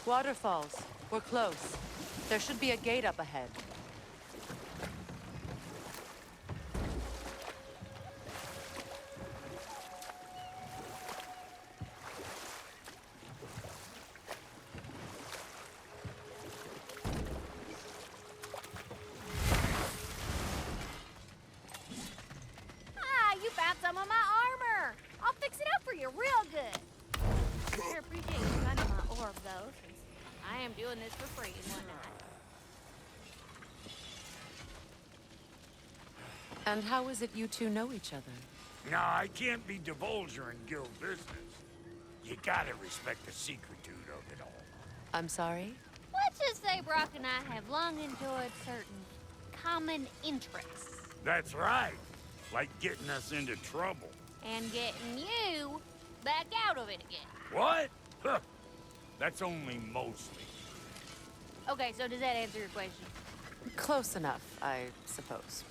Waterfalls. We're close. There should be a gate up ahead. Ah, you found some of my armor! I'll fix it up for you real good. Sure appreciate you finding my orb, though, since I am doing this for free in one night. And how is it you two know each other? Nah, I can't be divulging guild business. You gotta respect the secretude of it all. I'm sorry? Let's just say Brock and I have long enjoyed certain common interests. That's right. Like getting us into trouble. And getting you back out of it again. What? Huh. That's only mostly. Okay, so does that answer your question? Close enough, I suppose.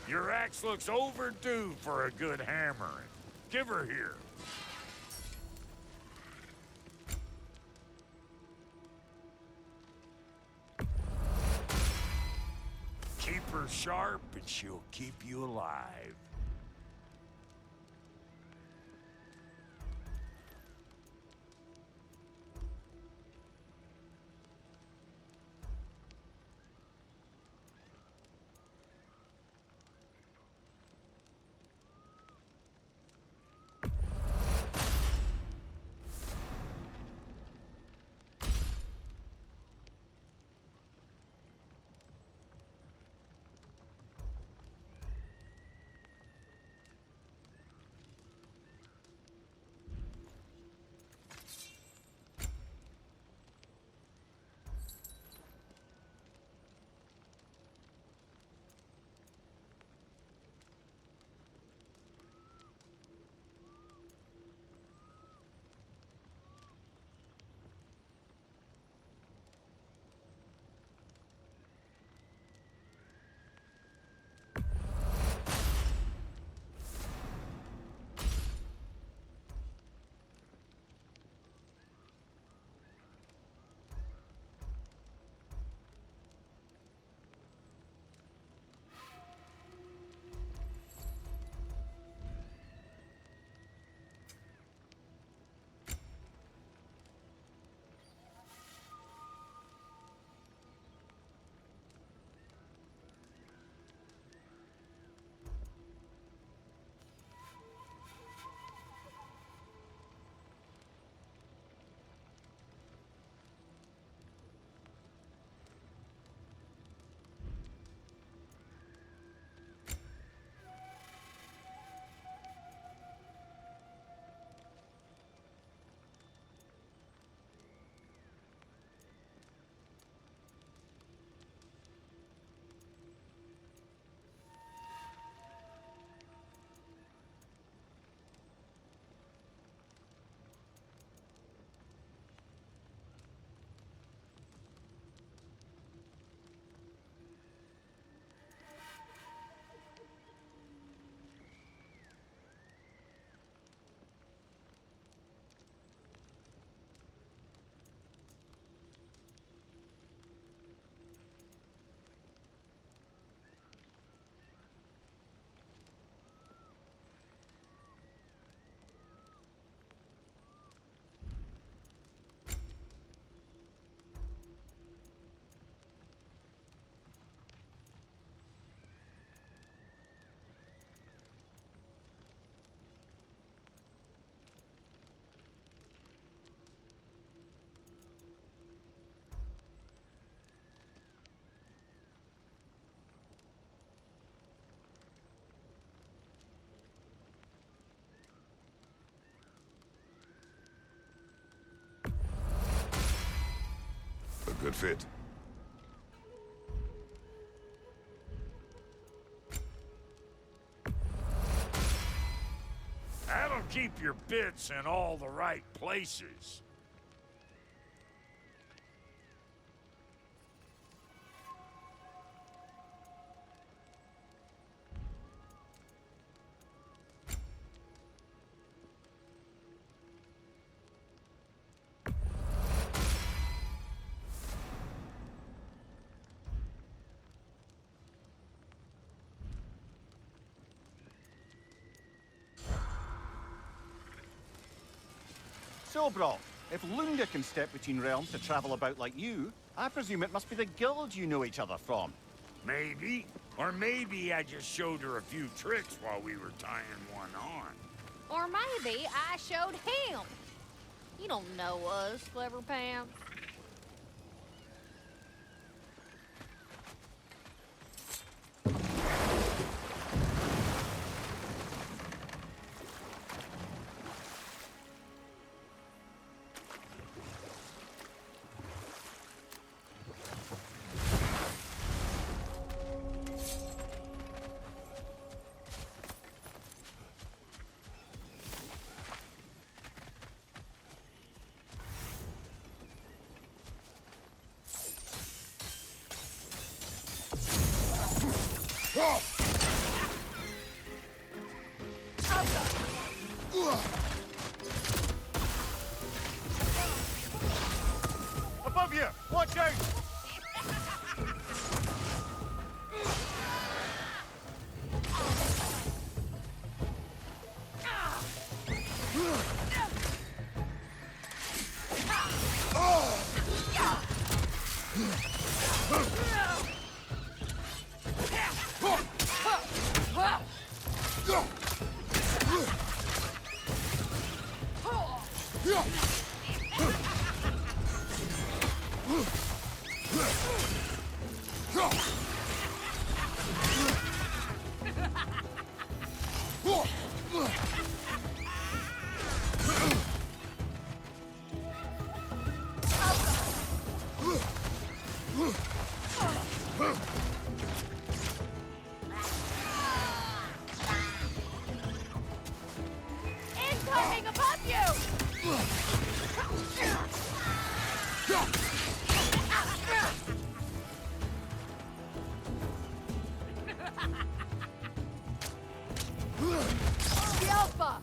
Your axe looks overdue for a good hammering. Give her here. Keep her sharp and she'll keep you alive. A good fit. That'll keep your bits in all the right places. So, Brock, if Lunda can step between realms to travel about like you, I presume it must be the guild you know each other from. Maybe. Or maybe I just showed her a few tricks while we were tying one on. Or maybe I showed him. You don't know us, Clever Pants. Above you! Watch out! Incoming above you! The Alpha!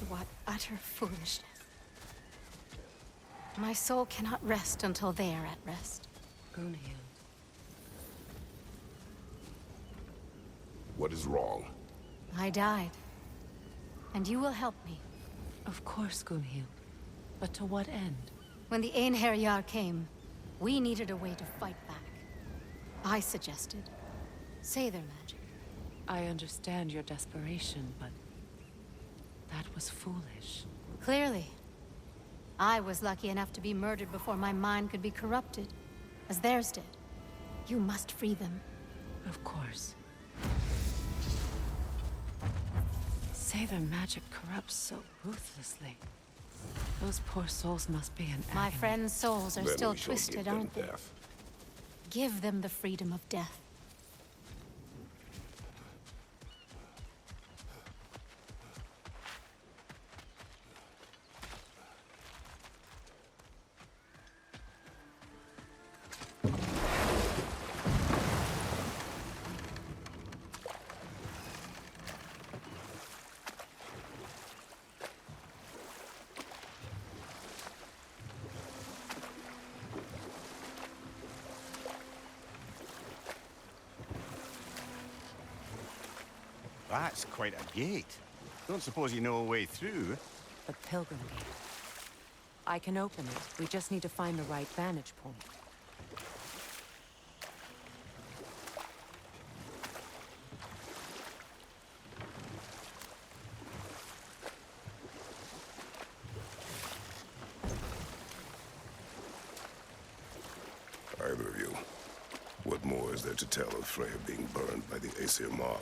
What utter foolishness. My soul cannot rest until they are at rest. Gunhild. What is wrong? I died. And you will help me. Of course, Gunhild. But to what end? When the Einherjar came, we needed a way to fight back. I suggested Sather magic. I understand your desperation, but that was foolish. Clearly. I was lucky enough to be murdered before my mind could be corrupted, as theirs did. You must free them. Of course. Sather magic corrupts so ruthlessly. Those poor souls must be in My agony. friends' souls are Then still we shall twisted, give them aren't they? death. Give them the freedom of death. That's quite a gate. Don't suppose you know a way through? The Pilgrim Gate. I can open it. We just need to find the right vantage point. Either of you. What more is there to tell of Freya being burned by the Aesir mob?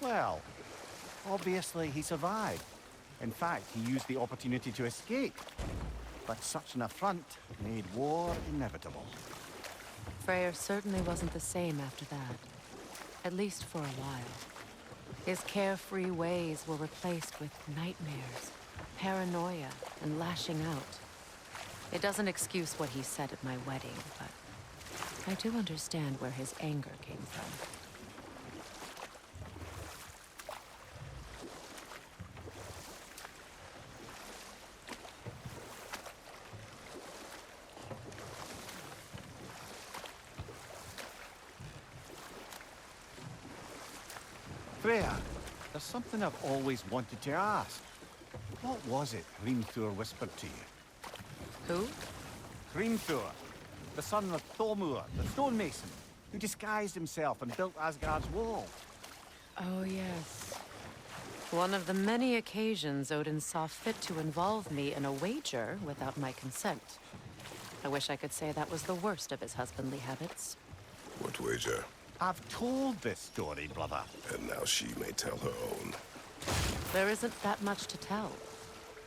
Well, obviously he survived. In fact, he used the opportunity to escape. But such an affront made war inevitable. Freyr certainly wasn't the same after that. At least for a while. His carefree ways were replaced with nightmares, paranoia, and lashing out. It doesn't excuse what he said at my wedding, but I do understand where his anger came from. Freya, there's something I've always wanted to ask. What was it Hrimthur whispered to you? Who? Hrimthur, the son of Thormur, the stonemason, who disguised himself and built Asgard's wall. Oh, yes. One of the many occasions Odin saw fit to involve me in a wager without my consent. I wish I could say that was the worst of his husbandly habits. What wager? I've told this story, brother. And now she may tell her own. There isn't that much to tell.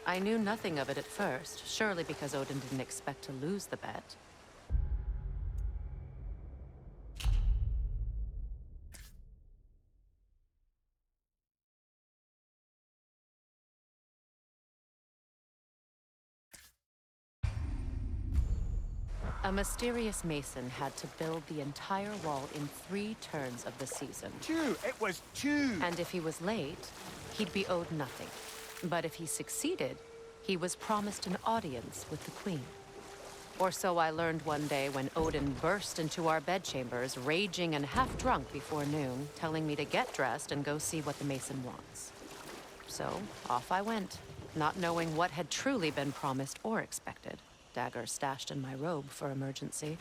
I knew nothing of it at first, surely because Odin didn't expect to lose the bet. A mysterious mason had to build the entire wall in 3 turns of the season. 2! It was 2! And if he was late, he'd be owed nothing. But if he succeeded, he was promised an audience with the queen. Or so I learned one day when Odin burst into our bedchambers, raging and half drunk before noon, telling me to get dressed and go see what the mason wants. So off I went, not knowing what had truly been promised or expected. Dagger stashed in my robe for emergency.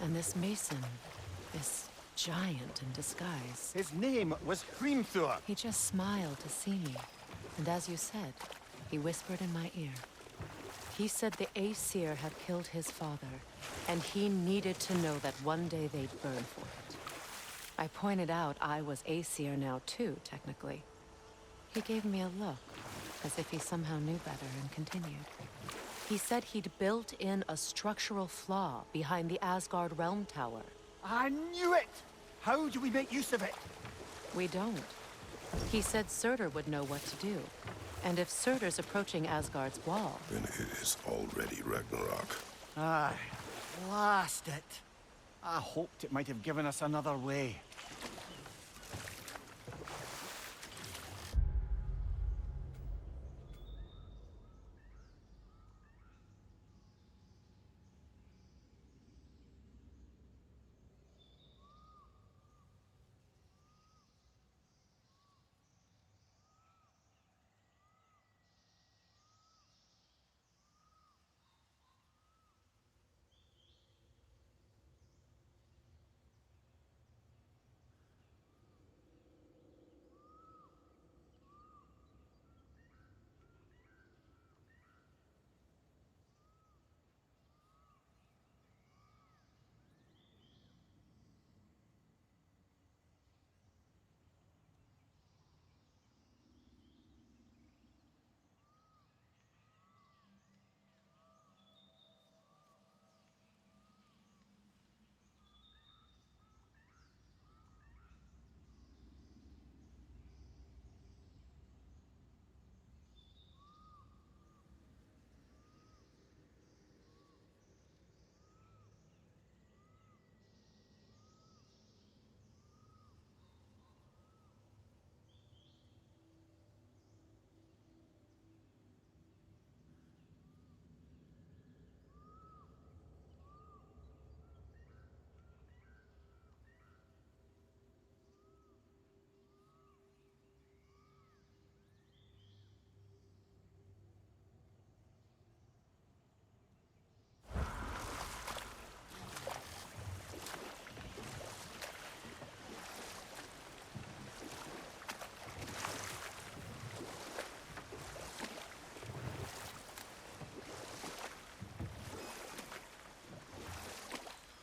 And this mason, this giant in disguise. His name was Hrimthur. He just smiled to see me. And as you said, he whispered in my ear. He said the Aesir had killed his father, and he needed to know that one day they'd burn for it. I pointed out I was Aesir now too, technically. He gave me a look, as if he somehow knew better, and continued. He said he'd built in a structural flaw behind the Asgard Realm Tower. I knew it! How do we make use of it? We don't. He said Surtur would know what to do. And if Surtur's approaching Asgard's wall... Then it is already Ragnarok. Aye, blast it. I hoped it might have given us another way.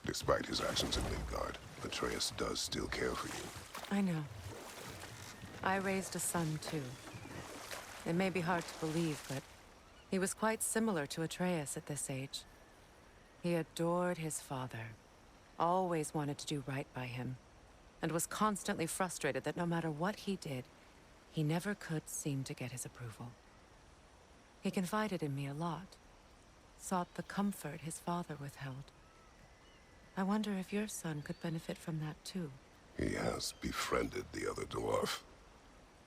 Despite his actions in Midgard, Atreus does still care for you. I know. I raised a son, too. It may be hard to believe, but he was quite similar to Atreus at this age. He adored his father, always wanted to do right by him. and was constantly frustrated that no matter what he did, he never could seem to get his approval. He confided in me a lot, sought the comfort his father withheld. I wonder if your son could benefit from that too. He has befriended the other dwarf.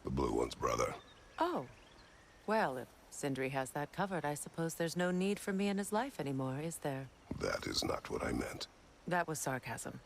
The blue one's brother. Oh. Well, if Sindri has that covered, I suppose there's no need for me in his life anymore, is there? That is not what I meant. That was sarcasm.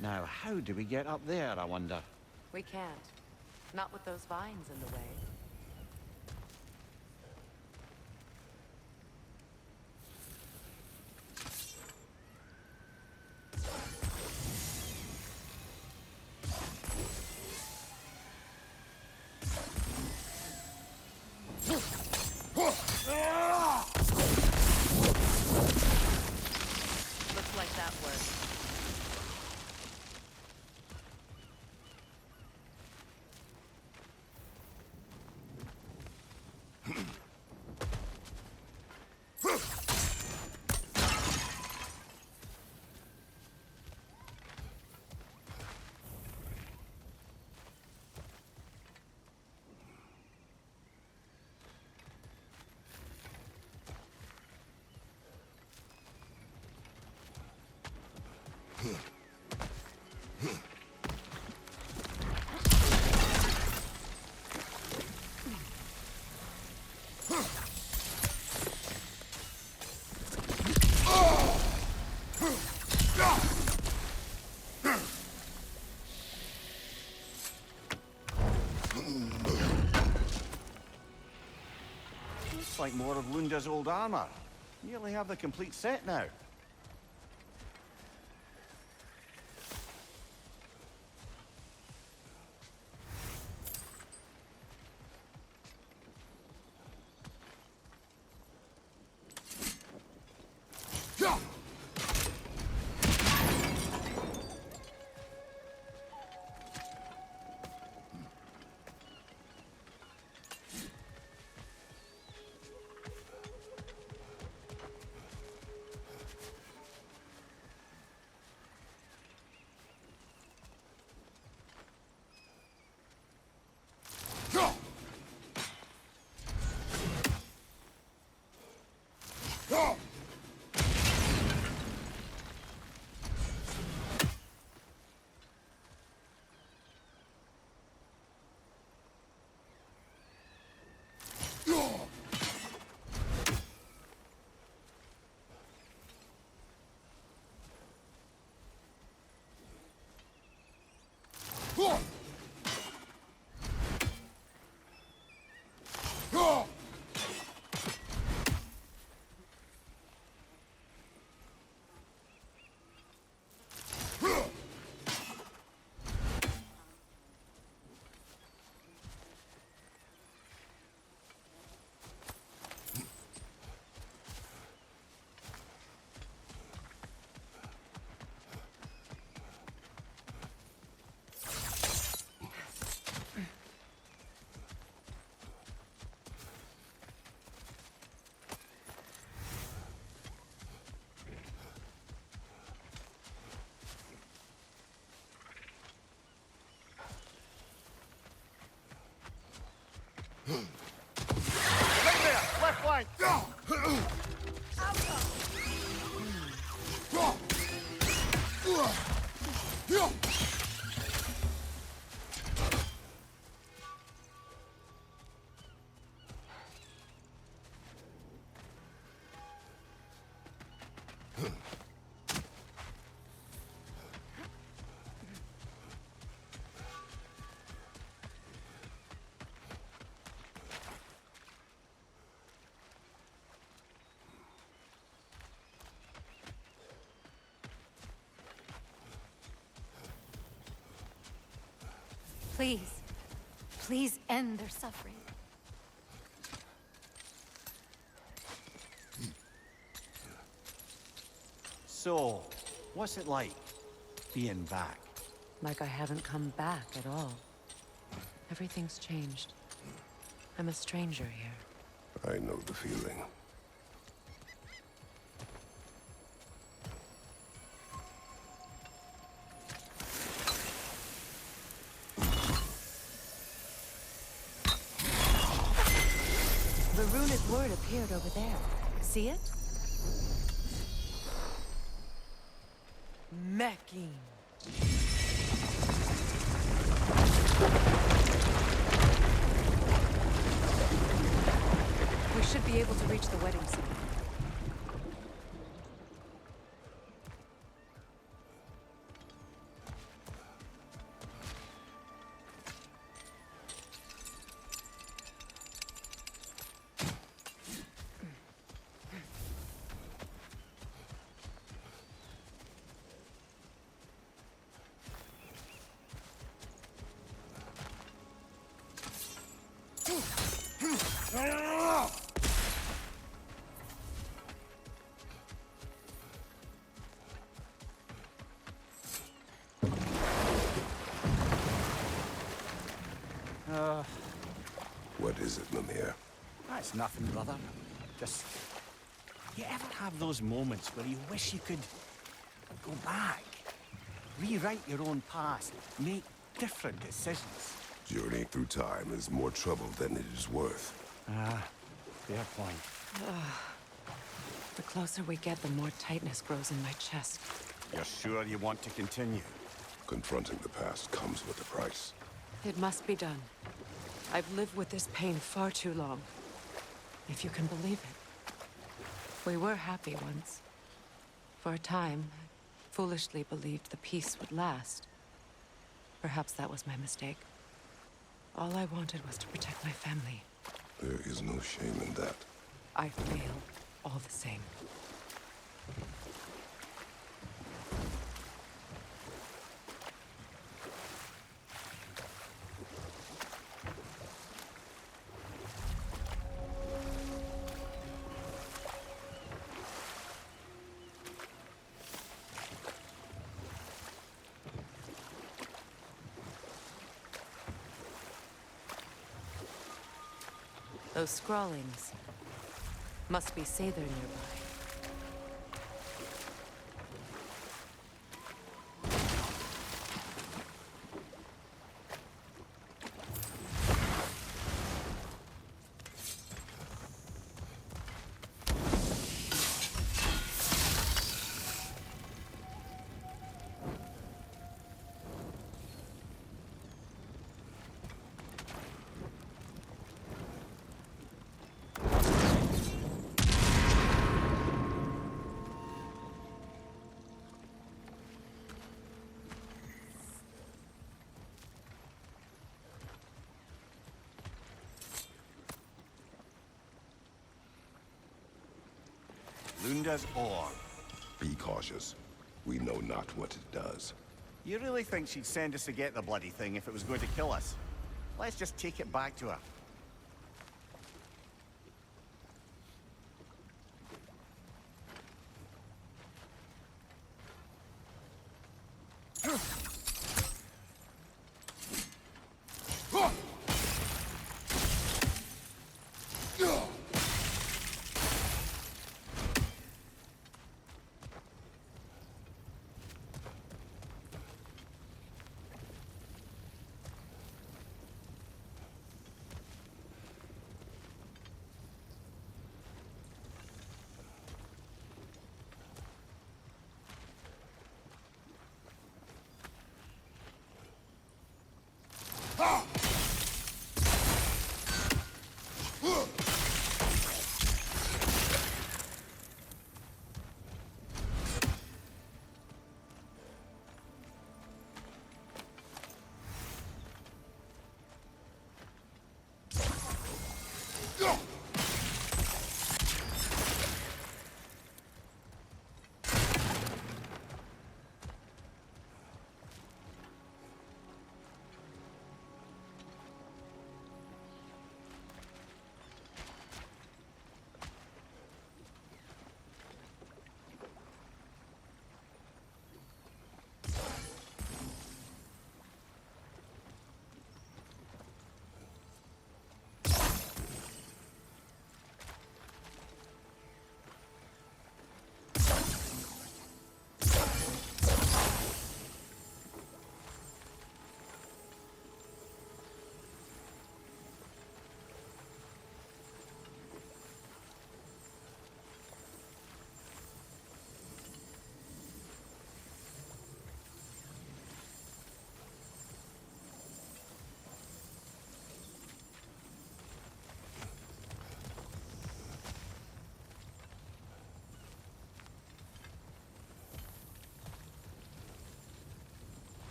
Now, how do we get up there, I wonder? We can't. Not with those vines in the way. Looks like that worked. Looks like more of Lunda's old armor. Nearly have the complete set now. Right there! Left flank! Please, please end their suffering. So, what's it like, being back? Like I haven't come back at all. Everything's changed. I'm a stranger here. I know the feeling. The runic word appeared over there. See it? Mecking. We should be able to reach the wedding soon. What is it, Mimir? That's nothing, brother. Just... You ever have those moments where you wish you could... go back? Rewrite your own past. Make different decisions. Journeying through time is more trouble than it is worth. Ah, fair point. The closer we get, the more tightness grows in my chest. You're sure you want to continue? Confronting the past comes with a price. It must be done. I've lived with this pain far too long. If you can believe it. We were happy once. For a time, I foolishly believed the peace would last. Perhaps that was my mistake. All I wanted was to protect my family. There is no shame in that. I failed, all the same. Those scrawlings must be Sather nearby. Lunda's ore. Be cautious. We know not what it does. You really think she'd send us to get the bloody thing if it was going to kill us? Let's just take it back to her.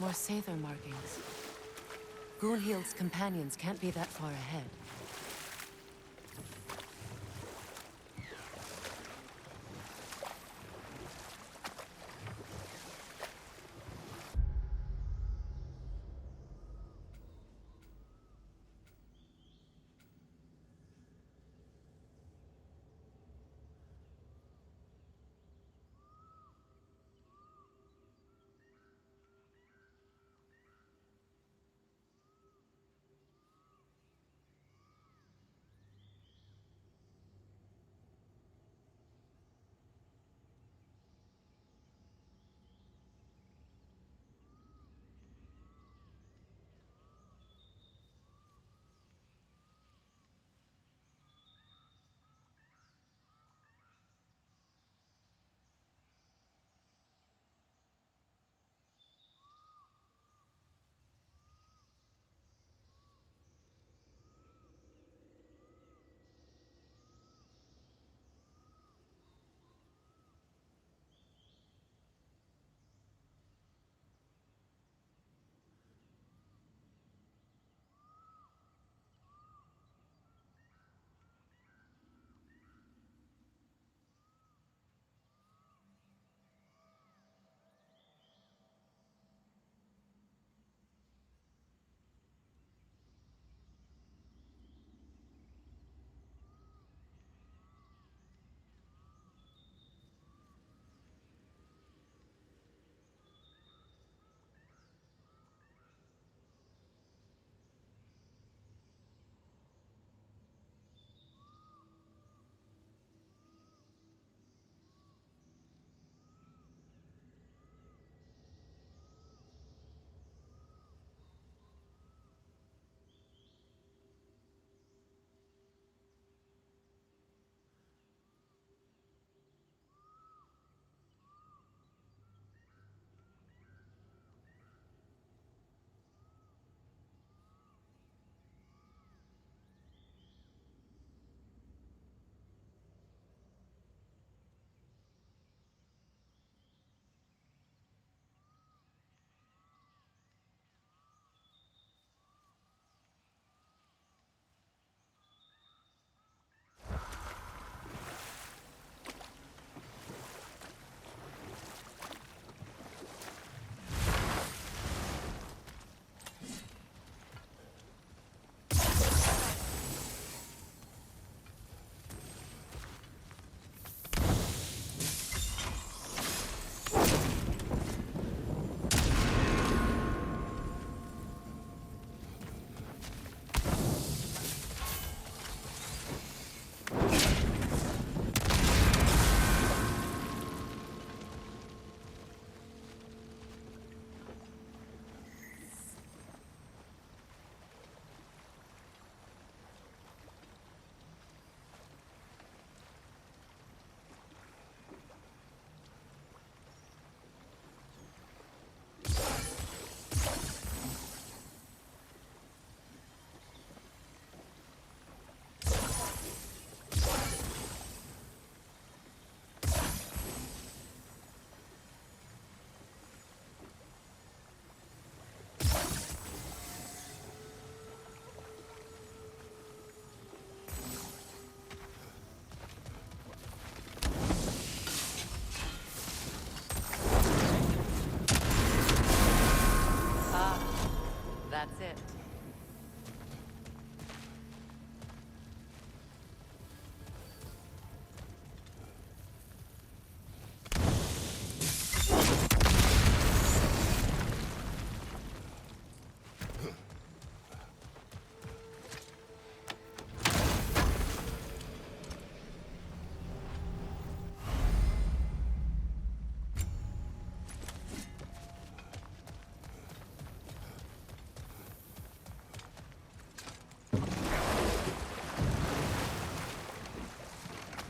More Sather markings. Gulhild's companions can't be that far ahead.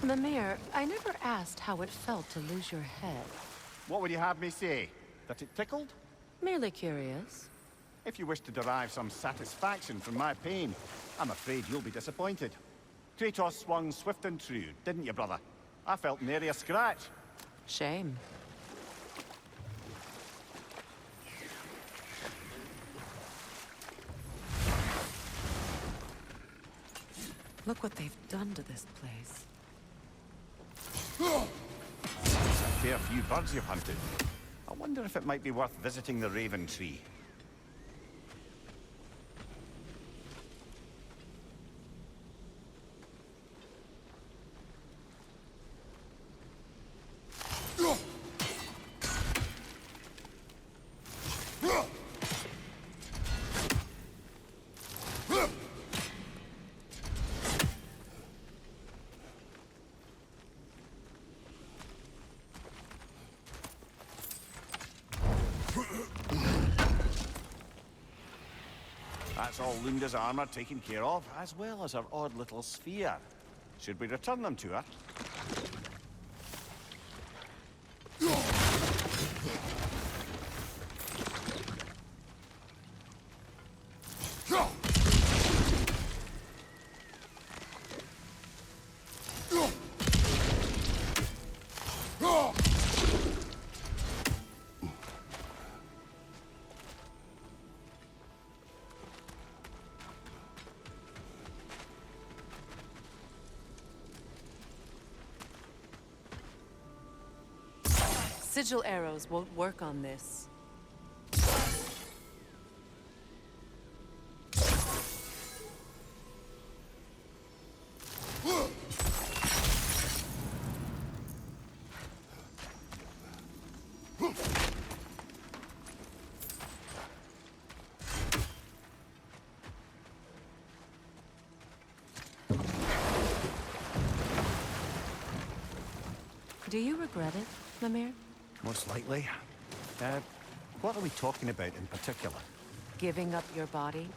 Mimir, I never asked how it felt to lose your head. What would you have me say? That it tickled? Merely curious. If you wish to derive some satisfaction from my pain, I'm afraid you'll be disappointed. Kratos swung swift and true, didn't you, brother? I felt nary a scratch. Shame. Look what they've done to this place. That's a fair few birds you've hunted. I wonder if it might be worth visiting the Raven Tree. That's all Lunda's armor taken care of, as well as her odd little sphere. Should we return them to her? Sigil arrows won't work on this. Do you regret it, Mimir? Most likely. What are we talking about in particular? Giving up your body?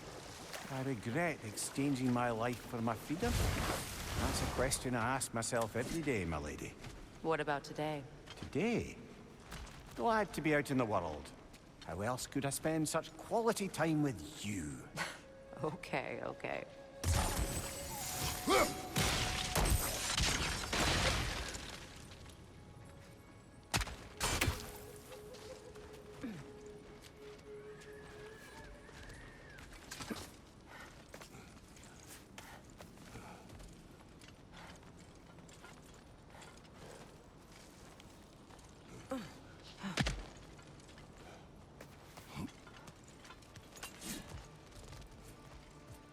I regret exchanging my life for my freedom? That's a question I ask myself every day, my lady. What about today? Today? Glad to be out in the world. How else could I spend such quality time with you? Okay, okay.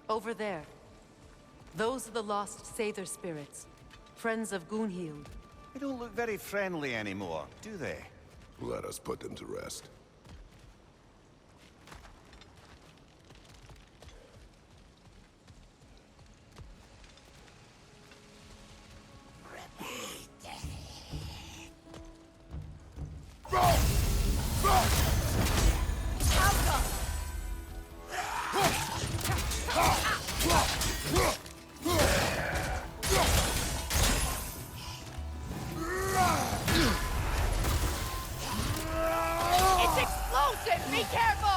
Over there. Those are the lost Sather spirits. Friends of Gunhild. They don't look very friendly anymore, do they? Let us put them to rest. It's explosive! Be careful!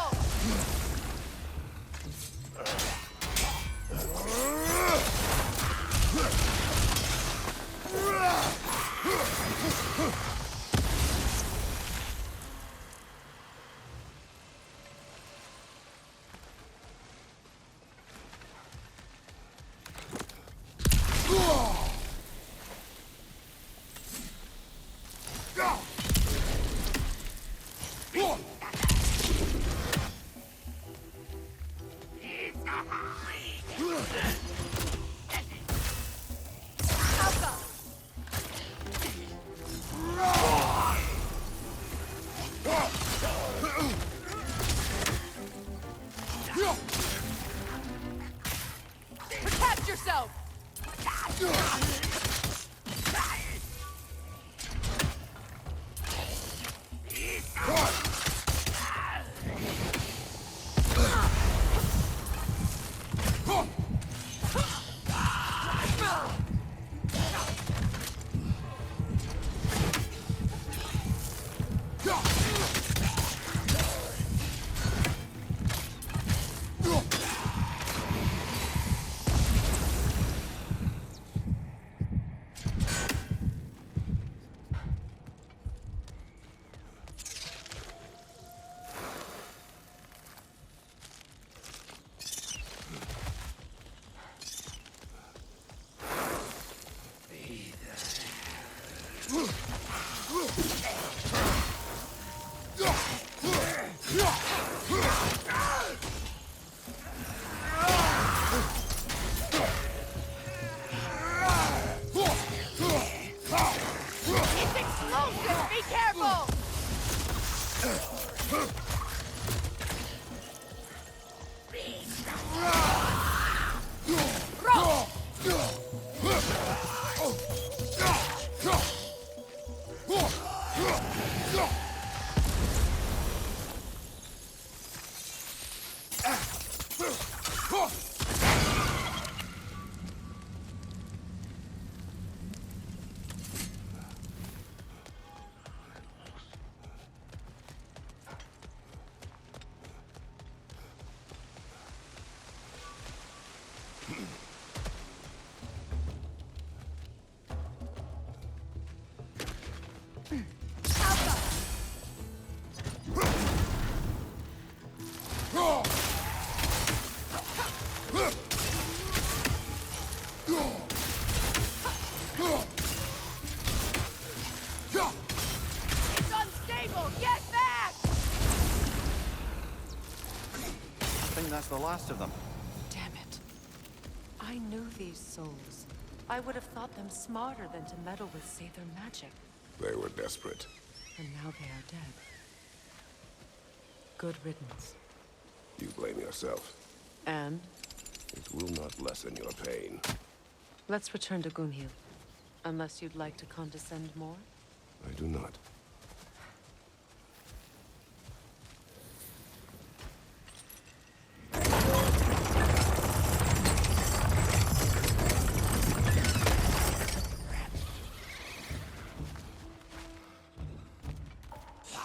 think that's the last of them. Damn it. I knew these souls. I would have thought them smarter than to meddle with Sather magic. They were desperate. And now they are dead. Good riddance. You blame yourself. And It will not lessen your pain. let's return to Gunhild. Unless you'd like to condescend more? I do not.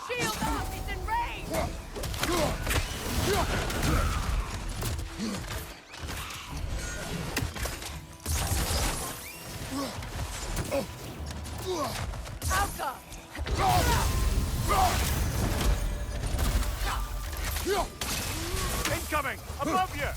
Shield up! It's enraged! Alka! Incoming! Above you!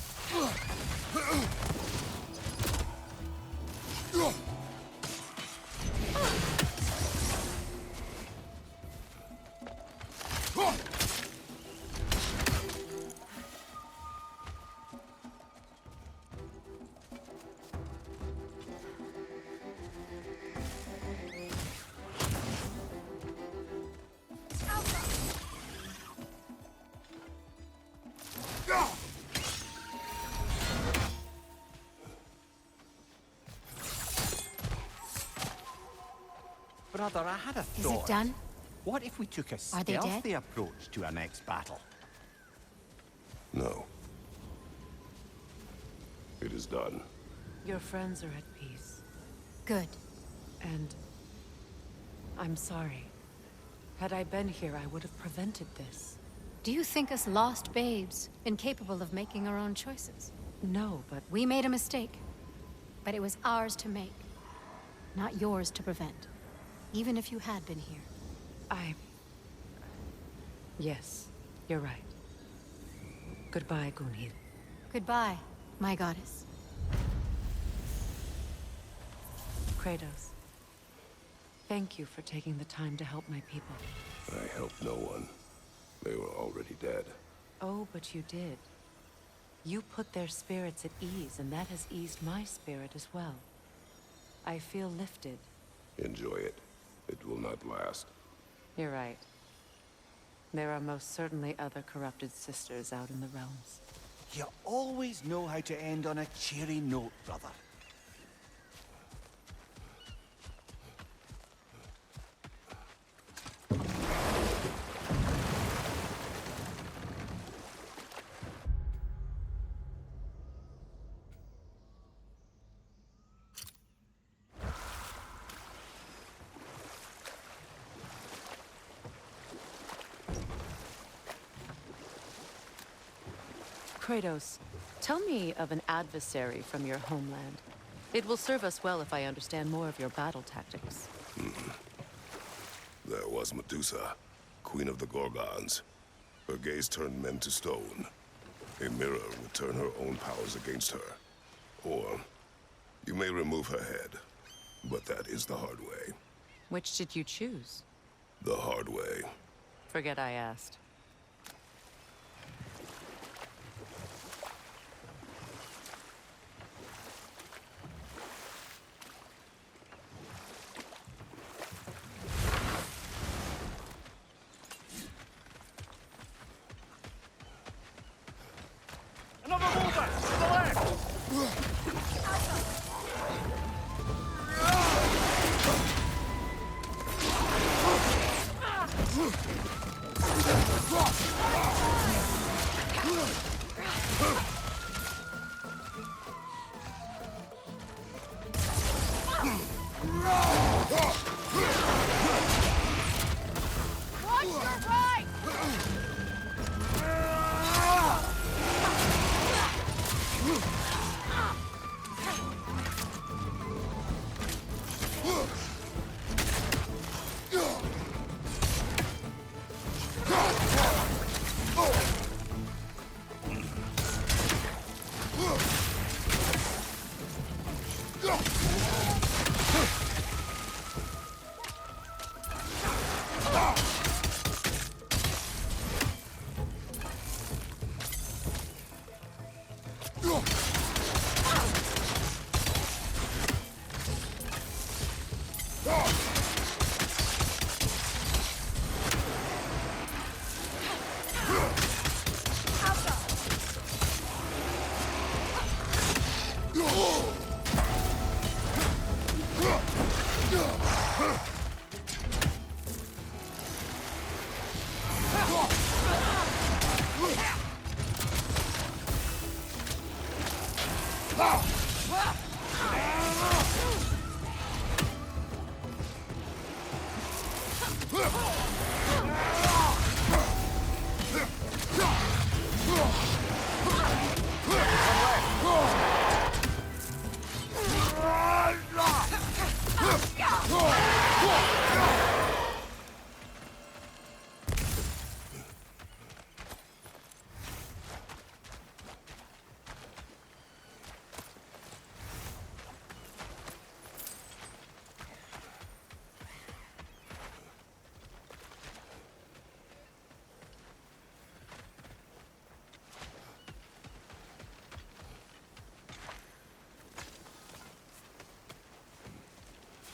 Brother, I had a Is thought. it done? What if we took a Are they dead? stealthy approach to our next battle? No. It is done. Your friends are at peace. Good. And I'm sorry. Had I been here, I would have prevented this. Do you think us lost babes, incapable of making our own choices? No, but We made a mistake. But it was ours to make, not yours to prevent. Even if you had been here. Yes, you're right. Goodbye, Gunhild. Goodbye, my goddess. Kratos. Thank you for taking the time to help my people. I helped no one. They were already dead. Oh, but you did. You put their spirits at ease, and that has eased my spirit as well. I feel lifted. Enjoy it. It will not last. You're right. There are most certainly other corrupted sisters out in the realms. You always know how to end on a cheery note, brother. Kratos, tell me of an adversary from your homeland. It will serve us well if I understand more of your battle tactics. There was Medusa, queen of the Gorgons. Her gaze turned men to stone. A mirror would turn her own powers against her. Or, you may remove her head, but that is the hard way. Which did you choose? The hard way. Forget I asked. Another movement! To the left! Watch your right!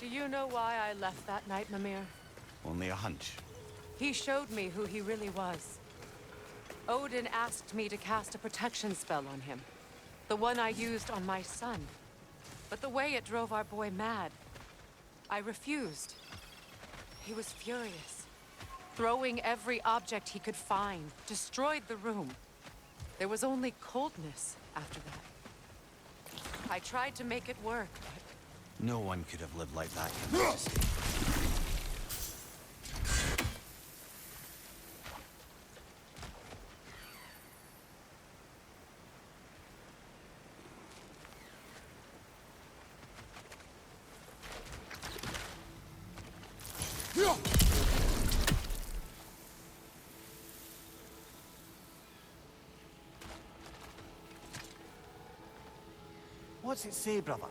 Do you know why I left that night, Mimir? Only a hunch. He showed me who he really was. Odin asked me to cast a protection spell on him. The one I used on my son. But the way it drove our boy mad, I refused. He was furious. Throwing every object he could find, destroyed the room. There was only coldness after that. I tried to make it work, but No one could have lived like that, Your Majesty. What's it say, brother?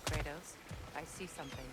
Kratos, I see something.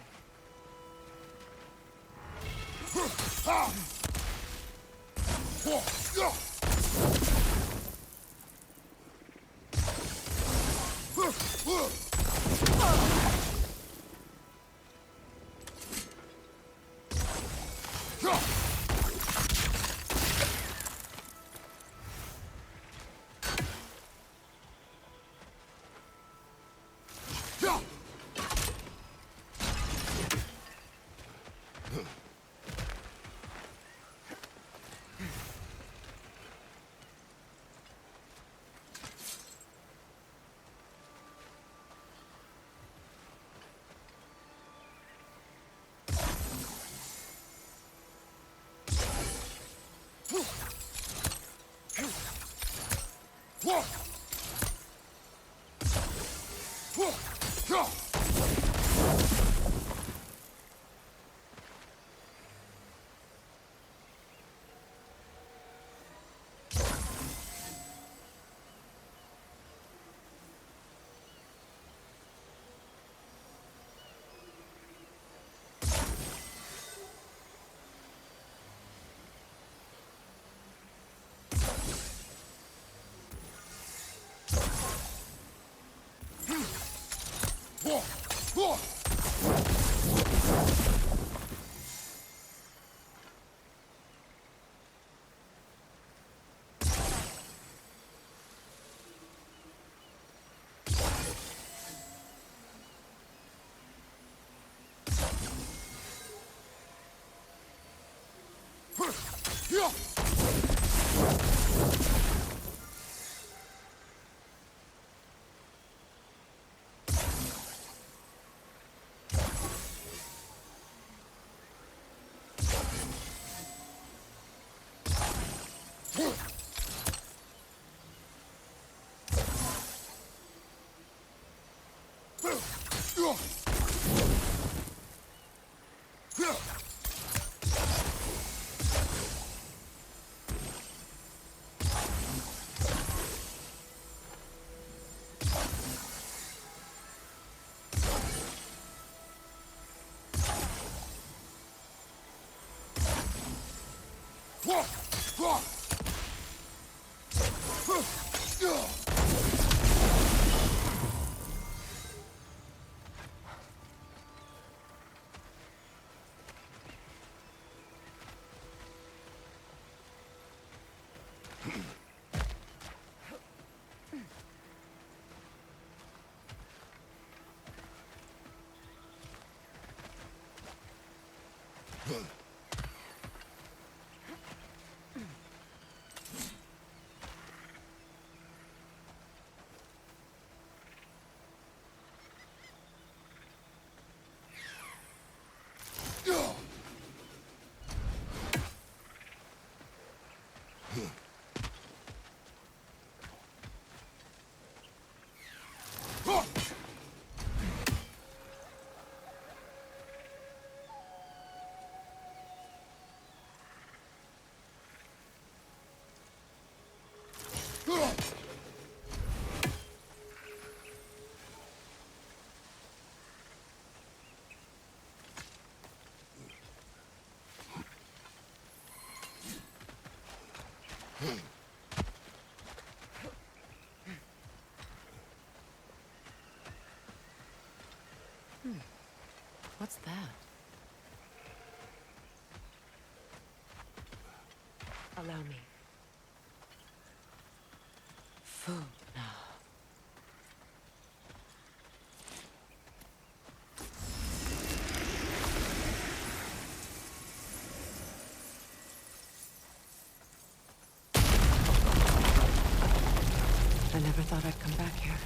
What's that? Allow me. Food now. I never thought I'd come back here.